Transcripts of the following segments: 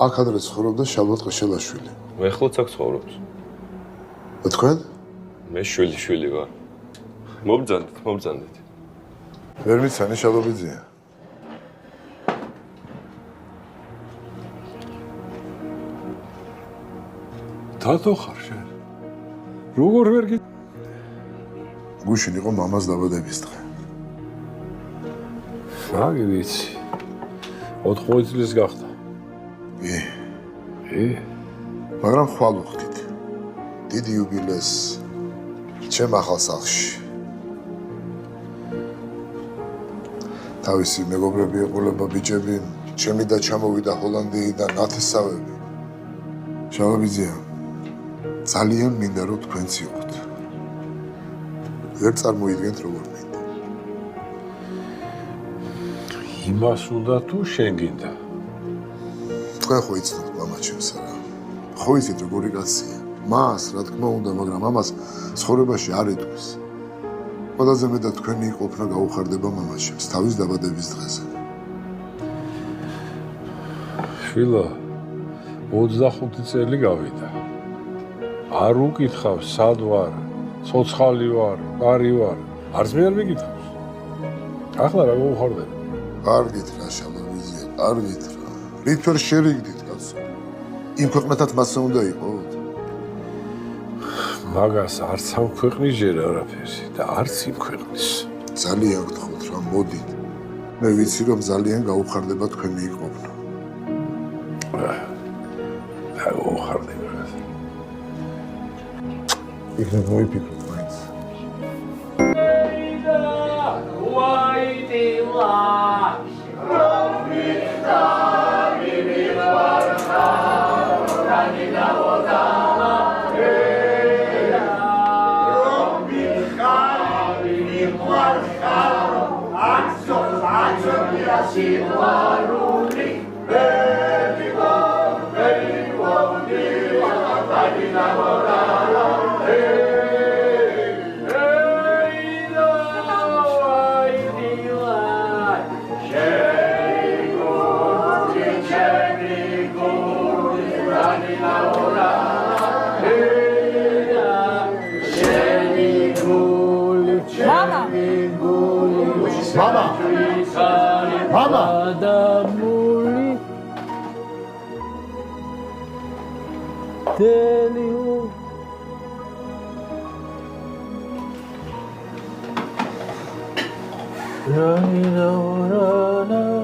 აქ ადრე ცხოვრობდა შალვა ტყეშელაშვილი. მე ახლაც აქ ცხოვრობს. თქვენ? მე შვილი ვარ. მობრძანდით. ვერ მიცანი შალობიძია. დათო ხარ შენ? როგორ ვერ გი გუშინ იყო მამას დაბადების დღე. მაგი ვიცი. 80 წლის გახდა. მაგრამ ხვალ ვხდით. დიდი იუბილეს ჩემ ახალ სახლში. თავისი მეგობრები ეყოლება ბიჭები, ჩემი და ჩამოვიდა ჰოლანდიიდან ნათესავები. შალობიძია, ძალიან მინდა რომ თქვენც იყოთ. ვერ წარმოიდგენთ როგორ მინდა. იმას უნდა თუ შენ გინდა. თქვენ ხო იცნობთ მამაჩემს არა? ხო იცით როგორი კაცია? მას რა თქმა უნდა, მაგრამ ამას ცხოვრებაში არ ეთქვის. ყველაზე მეტად თქვენი ყოფნა გაუხარდება მამაჩემს თავის დაბადების დღეზე. შვილო, 25 წელი გავიდა. არ უკითხავს სად ვარ, ცოცხალი ვარ, კარი ვარ. არც მე არ მიკითხავს. ახლა რა გაუხარდება? კარგით რა შალობიძია, კარგით რა. რით ვერ შერიგდით კაცო? იმ ქვეყნათაც მასე უნდა იყოთ. მაგას არც ამ ქვეყნის ჯერ არაფერი და არც იმ ქვეყნის. ძალიან გთხოვთ რა, მოდით. მე ვიცი რომ ძალიან გაუხარდება თქვენი ყოფნა. გაუხარდება. იქნებ მოიფიქროთ მაინც. Mama! Adamuli Deliu Rana Rana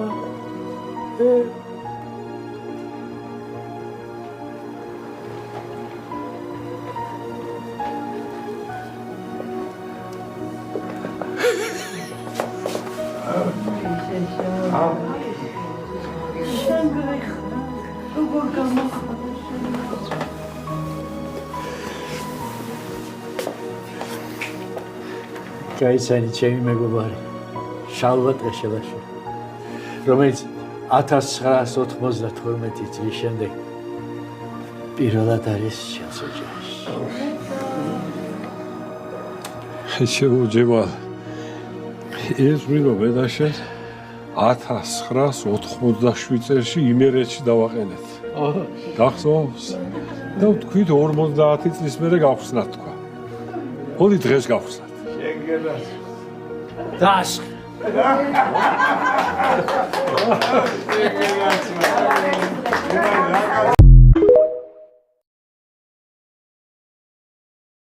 გაიცანი ჩემი მეგობარი შალვა ტყეშელაშვილი, რომელიც 1992 წლის შემდეგ პირველად არის ჩემს ოჯახში. შეუძევა ეს ვინო მედაშენ 1987 წელს იმერეთში დავაყენეთ. გახსოვს? და ვთქვით 50 წლის მერე გავხსნათ თქვა. ორი დღეს გავხსნათ. Dash. Thank you.